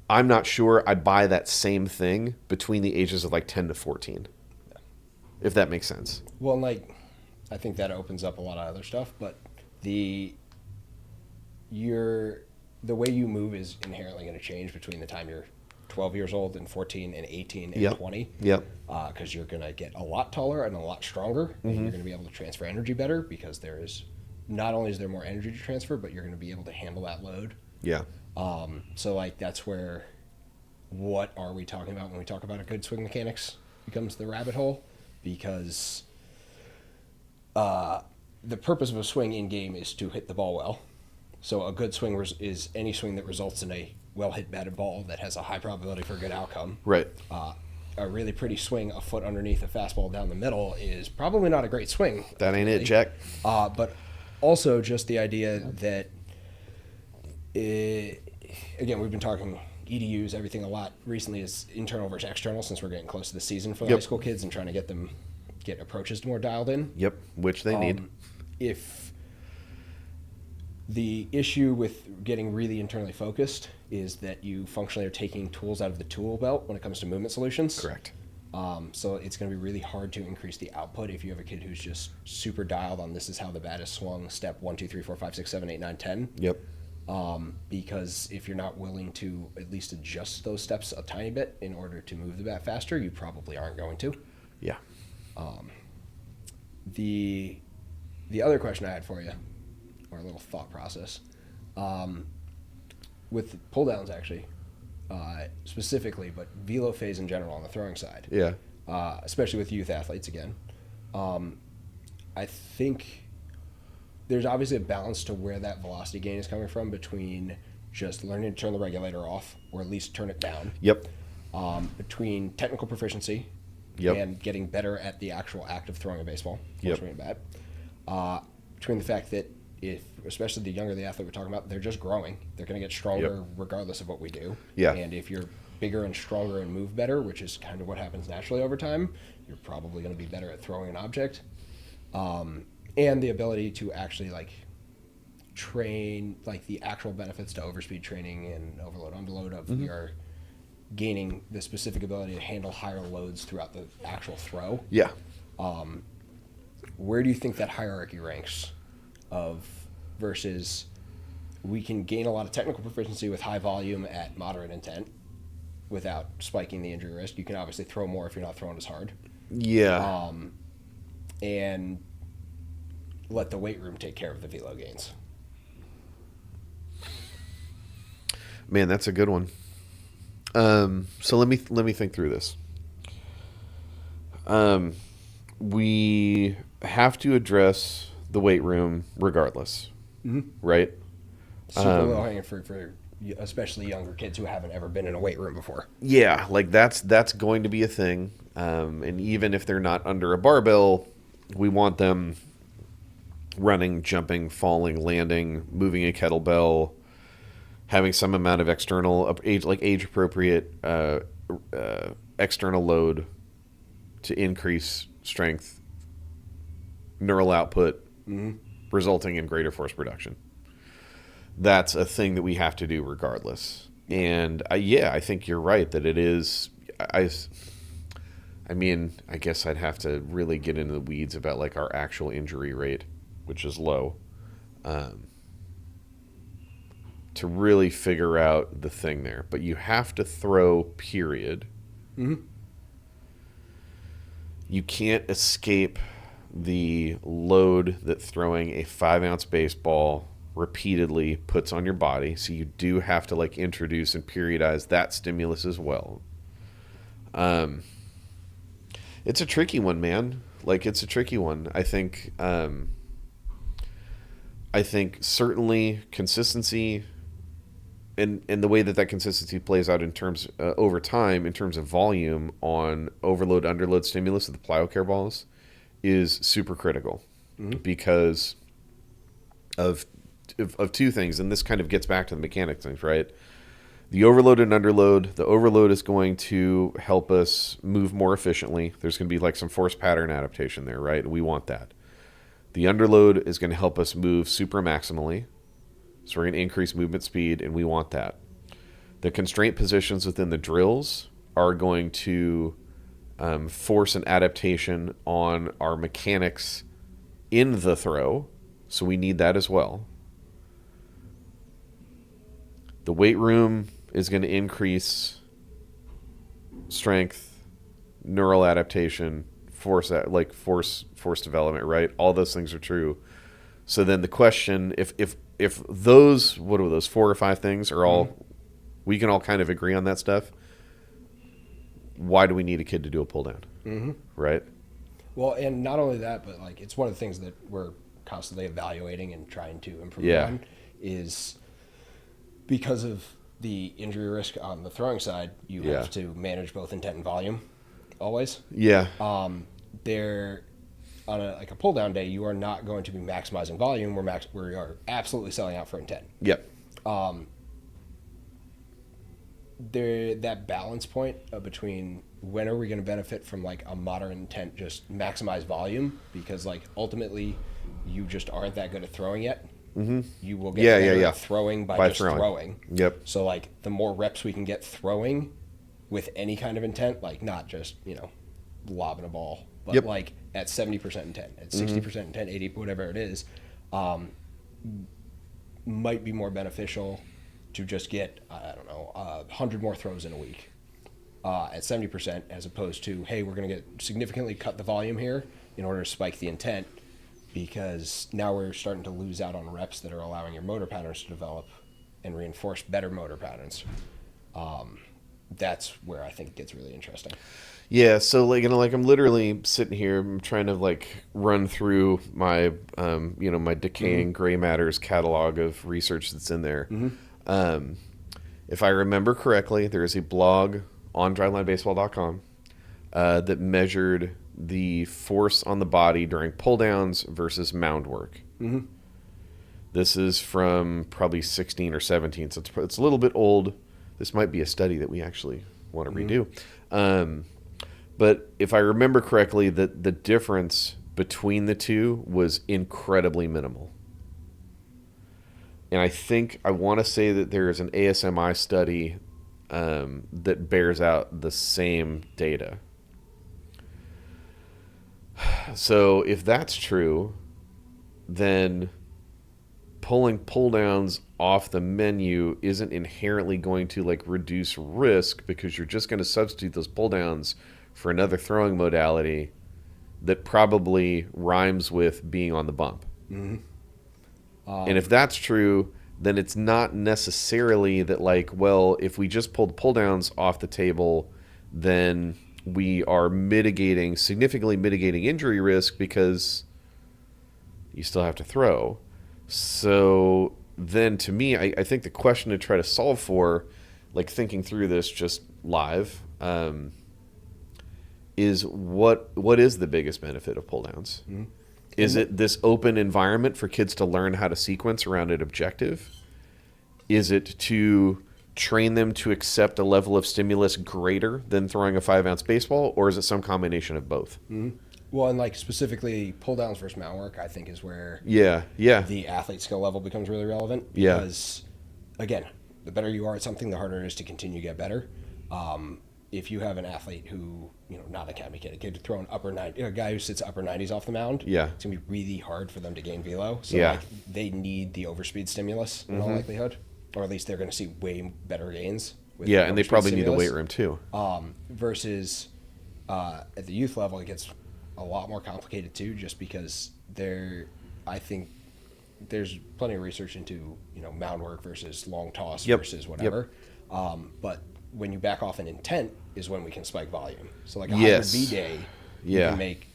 I'm not sure I buy that same thing between the ages of like 10 to 14. Yeah. If that makes sense. Well, like, I think that opens up a lot of other stuff, but the way you move is inherently going to change between the time you're 12 years old and 14 and 18 and 20. Yep. Because you're going to get a lot taller and a lot stronger, and you're going to be able to transfer energy better, because not only is there more energy to transfer, but you're going to be able to handle that load. Yeah. So like, that's where, what are we talking about when we talk about a good swing mechanics becomes the rabbit hole, because the purpose of a swing in game is to hit the ball well. So a good swing is any swing that results in a well-hit batted ball that has a high probability for a good outcome. Right. A really pretty swing a foot underneath a fastball down the middle is probably not a great swing. That ain't it, Jack. But also just the idea that, again, we've been talking EDUs, everything a lot recently is internal versus external, since we're getting close to the season for the high school kids and trying to get approaches more dialed in. Yep, which they need. If the issue with getting really internally focused is that you functionally are taking tools out of the tool belt when it comes to movement solutions. Correct. So it's going to be really hard to increase the output if you have a kid who's just super dialed on, this is how the bat is swung, step 1, 2, 3, 4, 5, 6, 7, 8, 9, 10. Yep. Because if you're not willing to at least adjust those steps a tiny bit in order to move the bat faster, you probably aren't going to. Yeah. The other question I had for you, or a little thought process, with pull downs actually, specifically, but velo phase in general on the throwing side. Yeah. Especially with youth athletes again. I think there's obviously a balance to where that velocity gain is coming from between just learning to turn the regulator off, or at least turn it down. Yep. Between technical proficiency and getting better at the actual act of throwing a baseball, swinging a bat. Between the fact that especially the younger the athlete we're talking about, they're just growing. They're going to get stronger regardless of what we do. Yeah. And if you're bigger and stronger and move better, which is kind of what happens naturally over time, you're probably going to be better at throwing an object. And the ability to actually like train, like the actual benefits to overspeed training and overload underload of we are gaining the specific ability to handle higher loads throughout the actual throw. Yeah. Where do you think that hierarchy ranks of versus we can gain a lot of technical proficiency with high volume at moderate intent without spiking the injury risk? You can obviously throw more if you're not throwing as hard. Yeah. And let the weight room take care of the velo gains. Man, that's a good one. So let me think through this. We have to address the weight room regardless, right? Super low hanging fruit for especially younger kids who haven't ever been in a weight room before. Yeah, like that's going to be a thing. And even if they're not under a barbell, we want them running, jumping, falling, landing, moving a kettlebell, having some amount of external age appropriate external load to increase strength, neural output, resulting in greater force production. That's a thing that we have to do regardless. And I think you're right that it is. I mean, I guess I'd have to really get into the weeds about like our actual injury rate, which is low, to really figure out the thing there. But you have to throw, period. You can't escape the load that throwing a 5-ounce baseball repeatedly puts on your body. So you do have to like introduce and periodize that stimulus as well. It's a tricky one, man. Like, it's a tricky one. I think certainly consistency and the way that consistency plays out in terms over time, in terms of volume on overload, underload stimulus of the PlyoCare balls is super critical because of two things. And this kind of gets back to the mechanics things, right? The overload and underload. The overload is going to help us move more efficiently. There's going to be like some force pattern adaptation there, right? We want that. The underload is going to help us move super maximally. So we're going to increase movement speed, and we want that. The constraint positions within the drills are going to force an adaptation on our mechanics in the throw. So we need that as well. The weight room is going to increase strength, neural adaptation, force development, right? All those things are true. So then the question, if those, what are those 4 or 5 things are all, we can all kind of agree on that stuff. Why do we need a kid to do a pull down? Right? Well, and not only that, but like it's one of the things that we're constantly evaluating and trying to improve on is because of the injury risk on the throwing side, you have to manage both intent and volume always. Yeah. There on a pull down day, you are not going to be maximizing volume. We are absolutely selling out for intent. Yep. That balance point between when are we going to benefit from like a moderate intent, just maximize volume, because like ultimately you just aren't that good at throwing yet. You will get better at throwing by just throwing. Yep. So like the more reps we can get throwing with any kind of intent, like not just lobbing a ball, but like at 70% intent, at 60% intent, 80, whatever it is, might be more beneficial to just get 100 more throws in a week at 70%, as opposed to, hey, we're going to significantly cut the volume here in order to spike the intent, because now we're starting to lose out on reps that are allowing your motor patterns to develop and reinforce better motor patterns. That's where I think it gets really interesting. Yeah, so I'm literally sitting here, I'm trying to like run through my my decaying gray matters catalog of research that's in there. If I remember correctly, there is a blog on drivelinebaseball.com that measured the force on the body during pull downs versus mound work. This is from probably 16 or 17, so it's a little bit old. This might be a study that we actually want to redo. But if I remember correctly, the difference between the two was incredibly minimal. And I want to say that there is an ASMI study that bears out the same data. So if that's true, then pulling pull downs off the menu isn't inherently going to like reduce risk, because you're just going to substitute those pull downs for another throwing modality that probably rhymes with being on the bump. Mm-hmm. And if that's true, then it's not necessarily that like, well, if we just pulled pull downs off the table, then we are significantly mitigating injury risk, because you still have to throw. So then to me, I think the question to try to solve for, like thinking through this just live, is what is the biggest benefit of pull downs? Mm-hmm. Is it this open environment for kids to learn how to sequence around an objective? Is it to train them to accept a level of stimulus greater than throwing a 5-ounce baseball, or is it some combination of both? Mm-hmm. Well, and like specifically pull downs versus mount work, I think is where the athlete skill level becomes really relevant. Yeah. Because, again, the better you are at something, the harder it is to continue to get better. If you have an athlete who, not an academy kid, a kid throwing a guy who sits upper 90s off the mound, yeah, it's going to be really hard for them to gain velo. So yeah. like, they need the overspeed stimulus in all likelihood, or at least they're going to see way better gains. Yeah, and they probably need the weight room too. Versus at the youth level, it gets a lot more complicated too, just because I think there's plenty of research into mound work versus long toss versus whatever. But when you back off an intent is when we can spike volume. So like a hybrid V day, you can make,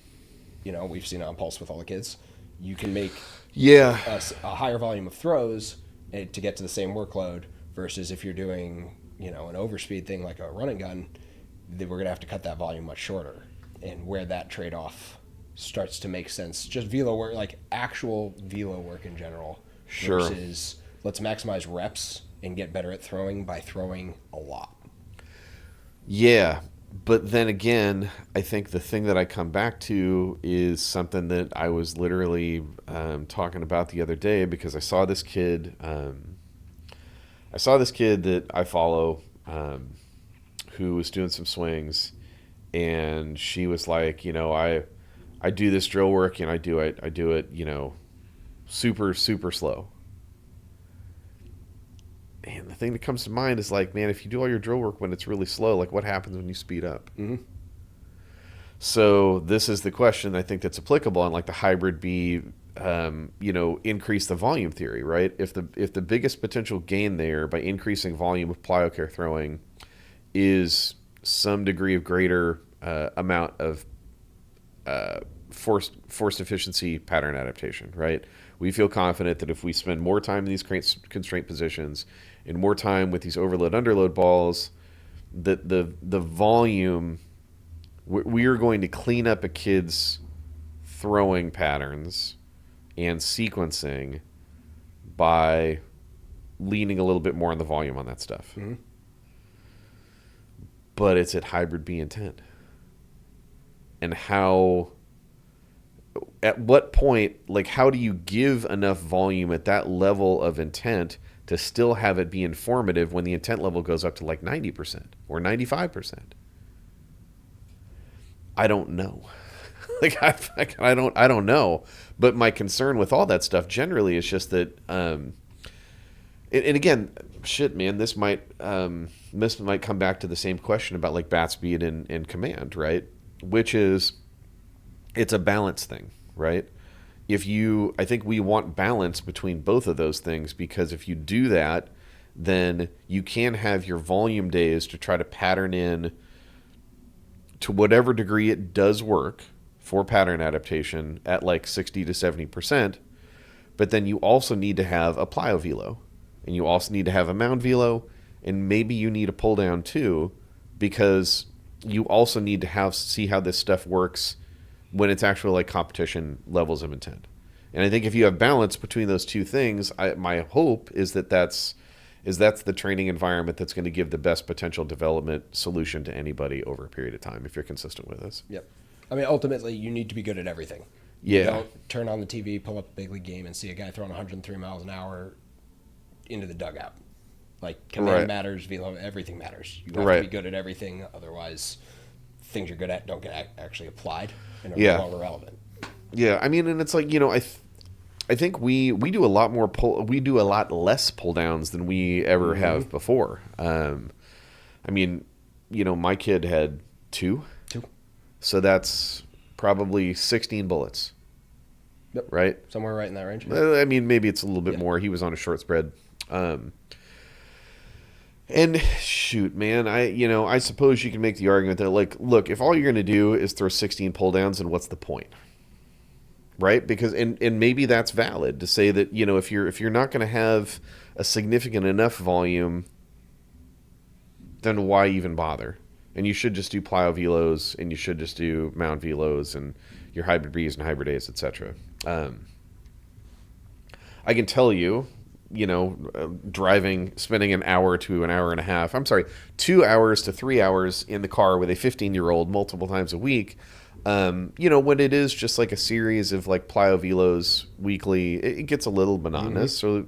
we've seen it on Pulse with all the kids. You can make a higher volume of throws to get to the same workload, versus if you're doing an overspeed thing like a run and gun, then we're gonna have to cut that volume much shorter. And where that trade-off starts to make sense, just velo work, like actual velo work in general, versus let's maximize reps and get better at throwing by throwing a lot. Yeah, but then again, I think the thing that I come back to is something that I was literally talking about the other day, because I saw this kid. I saw this kid that I follow, who was doing some swings, and she was like, I do this drill work and I do it, super, super slow. And the thing that comes to mind is like, man, if you do all your drill work when it's really slow, like what happens when you speed up? Mm-hmm. So this is the question I think that's applicable on like the hybrid B, increase the volume theory, right? If the biggest potential gain there by increasing volume of plyo-care throwing is some degree of greater amount of forced efficiency pattern adaptation, right? We feel confident that if we spend more time in these constraint positions and more time with these overload underload balls, that the volume, we are going to clean up a kid's throwing patterns and sequencing by leaning a little bit more on the volume on that stuff. Mm-hmm. But it's at hybrid B intent. And at what point, like how do you give enough volume at that level of intent to still have it be informative when the intent level goes up to like 90% or 95%? I don't know. I don't know. But my concern with all that stuff generally is just that, and again, shit, man, this might come back to the same question about like bat speed and command, right? Which is, it's a balance thing, right? I think we want balance between both of those things, because if you do that, then you can have your volume days to try to pattern in to whatever degree it does work for pattern adaptation at like 60 to 70%. But then you also need to have a plyo velo, and you also need to have a mound velo, and maybe you need a pull down too, because you also need to see how this stuff works when it's actually like competition levels of intent. And I think if you have balance between those two things, my hope is that's the training environment that's going to give the best potential development solution to anybody over a period of time, if you're consistent with this. Yep. I mean, ultimately, you need to be good at everything. Yeah. You don't turn on the TV, pull up a big league game, and see a guy throwing 103 miles an hour into the dugout. Like command Right. matters, velo, everything matters. You have Right. to be good at everything, otherwise things you're good at don't get actually applied and are Yeah. no longer relevant. Yeah, I mean, and it's like, I think we do a lot more we do a lot less pull downs than we ever have before. I mean, my kid had 2, Two. so that's probably 16 bullets, Yep. right? Somewhere right in that range. I mean, maybe it's a little bit Yeah. more. He was on a short spread. And shoot, man, I suppose you can make the argument that, like, look, if all you're going to do is throw 16 pull downs, then what's the point? Right? Because and maybe that's valid to say that, if you're not going to have a significant enough volume, then why even bother? And you should just do plyo velos, and you should just do mound velos, and your hybrid Bs and hybrid As, etc. I can tell you, spending an hour to an hour and a half, 2 hours to 3 hours in the car with a 15-year-old multiple times a week, when it is just like a series of like plyo velos weekly, it gets a little monotonous. So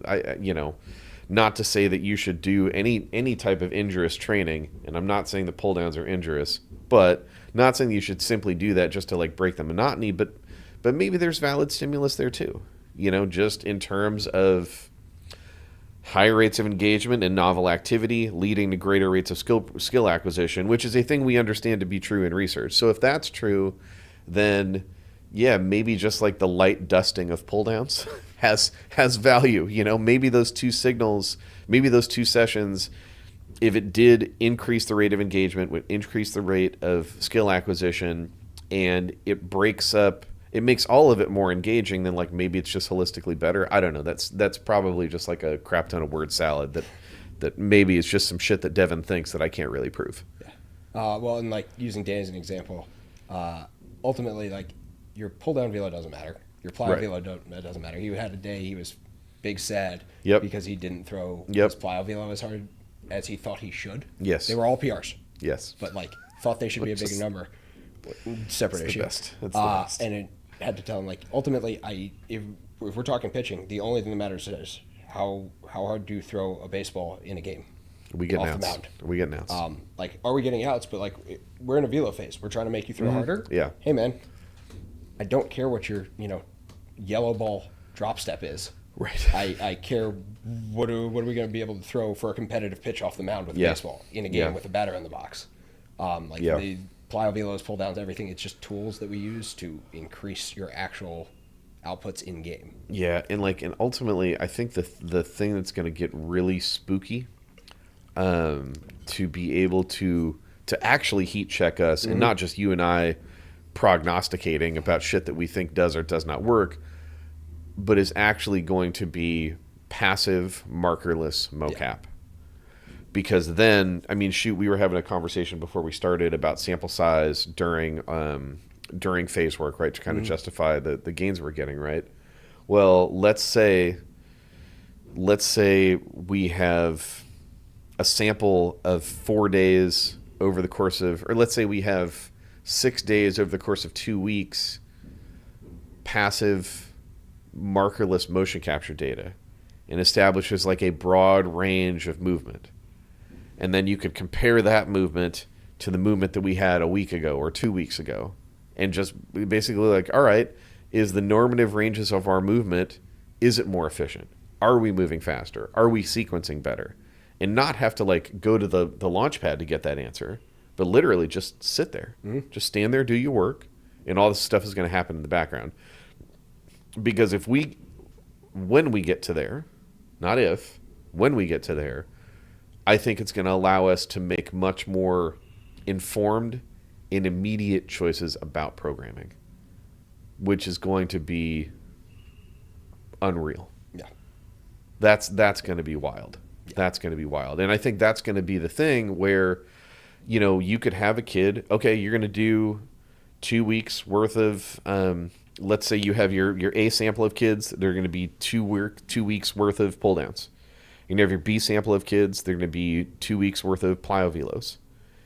not to say that you should do any type of injurious training, and I'm not saying that pull downs are injurious, but not saying that you should simply do that just to like break the monotony, but maybe there's valid stimulus there too, just in terms of high rates of engagement and novel activity leading to greater rates of skill acquisition, which is a thing we understand to be true in research. So if that's true, then yeah, maybe just like the light dusting of pull downs has value. Maybe those 2 signals, maybe those 2 sessions, if it did increase the rate of engagement, would increase the rate of skill acquisition, and it makes all of it more engaging, than like maybe it's just holistically better. I don't know. That's probably just like a crap ton of word salad that maybe is just some shit that Deven thinks that I can't really prove. Yeah. Well, and like using Dan as an example, ultimately, like your pull down velo doesn't matter. Your plyo Right. velo doesn't matter. He had a day he was big sad Yep. because he didn't throw Yep. his plyo velo as hard as he thought he should. Yes. They were all PRs, Yes. but like thought they should be a Which bigger is- number. Separate It's the issue. best. It's the best. And it had to tell him like ultimately, if we're talking pitching, the only thing that matters is how hard do you throw a baseball in a game. We get off the announced. mound. We get announced. Like, are we getting outs? But like, we're in a velo phase. We're trying to make you throw harder. Yeah. Hey, man, I don't care what your yellow ball drop step is. Right. I care what are we going to be able to throw for a competitive pitch off the mound with a Yeah. baseball in a game Yeah. with a batter in the box. Yeah. The plyo velos, pull downs, everything. It's just tools that we use to increase your actual outputs in game. Yeah, and ultimately, I think the thing that's going to get really spooky, to be able to actually heat check us, and not just you and I prognosticating about shit that we think does or does not work, but is actually going to be passive markerless mocap. Because then, I mean, shoot, we were having a conversation before we started about sample size during phase work, right, to kind of justify the gains we're getting, right? Well, let's say we have a sample of 4 days over the course of, or let's say we have 6 days over the course of 2 weeks, passive markerless motion capture data, and establishes like a broad range of movement. And then you could compare that movement to the movement that we had a week ago or 2 weeks ago, and just basically like, all right, is the normative ranges of our movement, is it more efficient? Are we moving faster? Are we sequencing better? And not have to like go to the launch pad to get that answer, but literally just sit there. Just stand there, do your work, and all this stuff is going to happen in the background. Because when we get to there, not if, when we get to there, I think it's going to allow us to make much more informed and immediate choices about programming, which is going to be unreal. Yeah. That's going to be wild. Yeah. That's going to be wild. And I think that's going to be the thing where, you could have a kid, okay, you're going to do 2 weeks worth of, let's say you have your A sample of kids, they're going to be 2 weeks worth of pull downs. You're going to have your B sample of kids, they're going to be 2 weeks worth of plyo velos.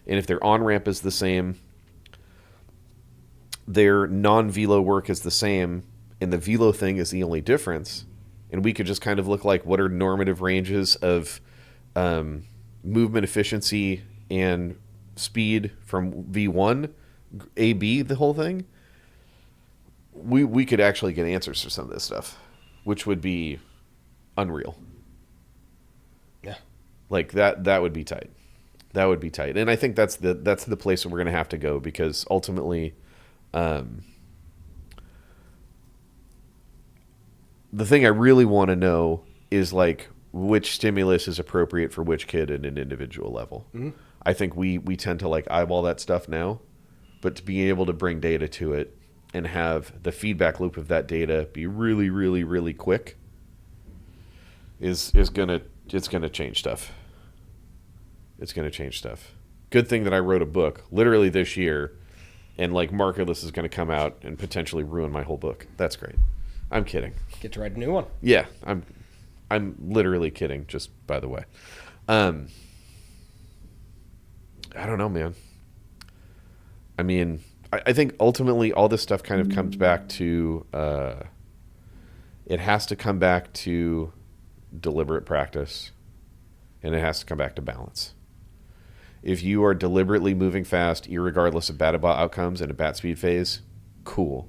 And if their on-ramp is the same, their non-velo work is the same, and the velo thing is the only difference, and we could just kind of look like what are normative ranges of movement efficiency and speed from V1, AB, the whole thing, we could actually get answers for some of this stuff, which would be unreal. Yeah. Like that would be tight. That would be tight. And I think that's the place that we're going to have to go, because ultimately the thing I really want to know is like which stimulus is appropriate for which kid at an individual level. Mm-hmm. I think we tend to like eyeball that stuff now, but to be able to bring data to it and have the feedback loop of that data be really, really, really quick it's gonna change stuff. It's gonna change stuff. Good thing that I wrote a book literally this year, and like Markerless is gonna come out and potentially ruin my whole book. That's great. I'm kidding. Get to write a new one. Yeah, I'm literally kidding, just by the way. I don't know, man. I mean, I think ultimately all this stuff kind of comes back to it has to come back to deliberate practice, and it has to come back to balance. If you are deliberately moving fast, irregardless of bat-to-ball outcomes in a bat speed phase, cool.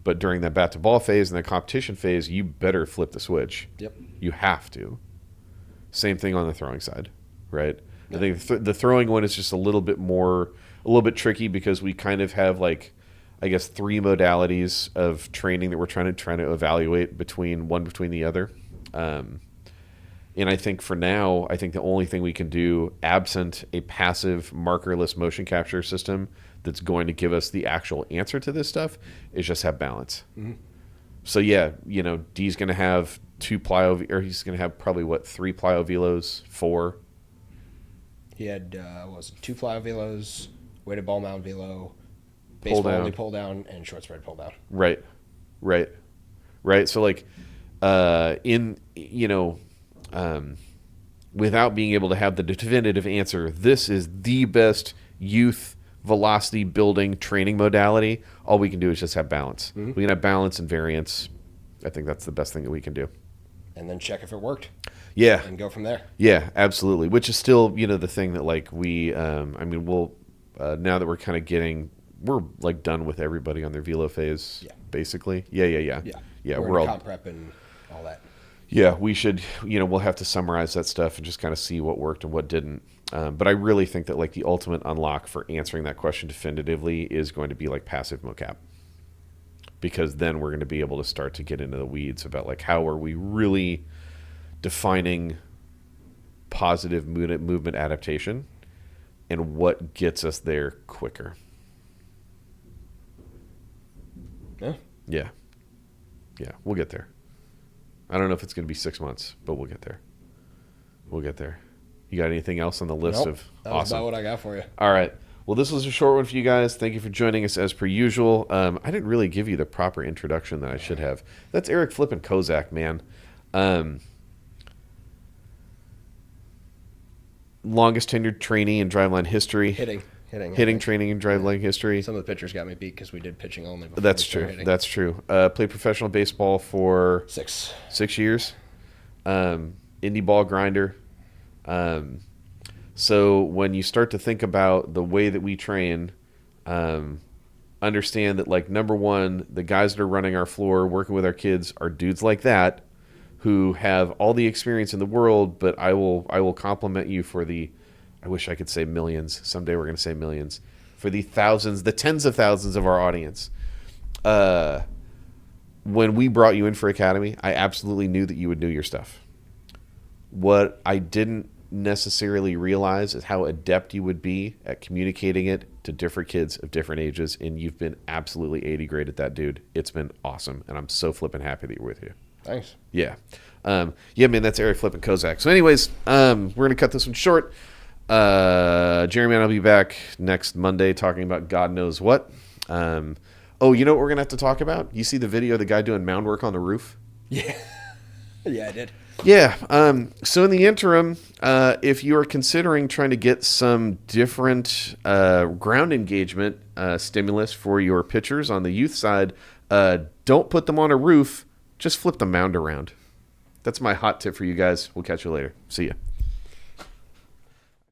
But during that bat-to-ball phase and the competition phase, you better flip the switch. Yep. You have to. Same thing on the throwing side, right? Yeah. I think the throwing one is just a little bit tricky, because we kind of have like, I guess, 3 modalities of training that we're trying to evaluate between the other. And I think for now, the only thing we can do, absent a passive markerless motion capture system that's going to give us the actual answer to this stuff, is just have balance. Mm-hmm. So yeah, D's going to have 2 plyo, or he's going to have probably 3 plyo velos, 4. He had 2 plyo velos, weighted ball mound velo, baseball only pull down, and short spread pull down. Right. So like, without being able to have the definitive answer, this is the best youth velocity building training modality. All we can do is just have balance. Mm-hmm. We can have balance and variance. I think that's the best thing that we can do. And then check if it worked. Yeah. And go from there. Yeah, absolutely. Which is still, the thing that like we, we'll, now that we're kind of we're like done with everybody on their velo phase, basically. Yeah. We're in comp prep and all that. Yeah, we should, we'll have to summarize that stuff and just kind of see what worked and what didn't. But I really think that like the ultimate unlock for answering that question definitively is going to be like passive mocap. Because then we're going to be able to start to get into the weeds about like how are we really defining positive movement adaptation and what gets us there quicker. Yeah, we'll get there. I don't know if it's going to be 6 months, but we'll get there. You got anything else on the list of that was about what I got for you. All right. Well, this was a short one for you guys. Thank you for joining us as per usual. I didn't really give you the proper introduction that I should have. That's Eric flipping Kozak, man. Longest tenured trainee in Driveline history. Hitting training in Driveline history. Some of the pitchers got me beat because we did pitching only. That's true. Played professional baseball for 6 years. Indie ball grinder. So when you start to think about the way that we train, understand that like number one, the guys that are running our floor, working with our kids, are dudes like that who have all the experience in the world. But I will compliment you for I wish I could say millions. Someday we're going to say millions. For the thousands, the tens of thousands of our audience. When we brought you in for Academy, I absolutely knew that you would know your stuff. What I didn't necessarily realize is how adept you would be at communicating it to different kids of different ages, and you've been absolutely 80 great at that, dude. It's been awesome, and I'm so flipping happy that you're with you. Thanks. Yeah. Man, that's Eric flipping Kozak. So anyways, we're going to cut this one short. Jeremy and I'll be back next Monday talking about God knows what. You know what we're going to have to talk about? You see the video of the guy doing mound work on the roof? Yeah. Yeah, I did. Yeah. So in the interim, if you are considering trying to get some different ground engagement stimulus for your pitchers on the youth side, don't put them on a roof. just flip the mound around. That's my hot tip for you guys. We'll catch you later. See ya.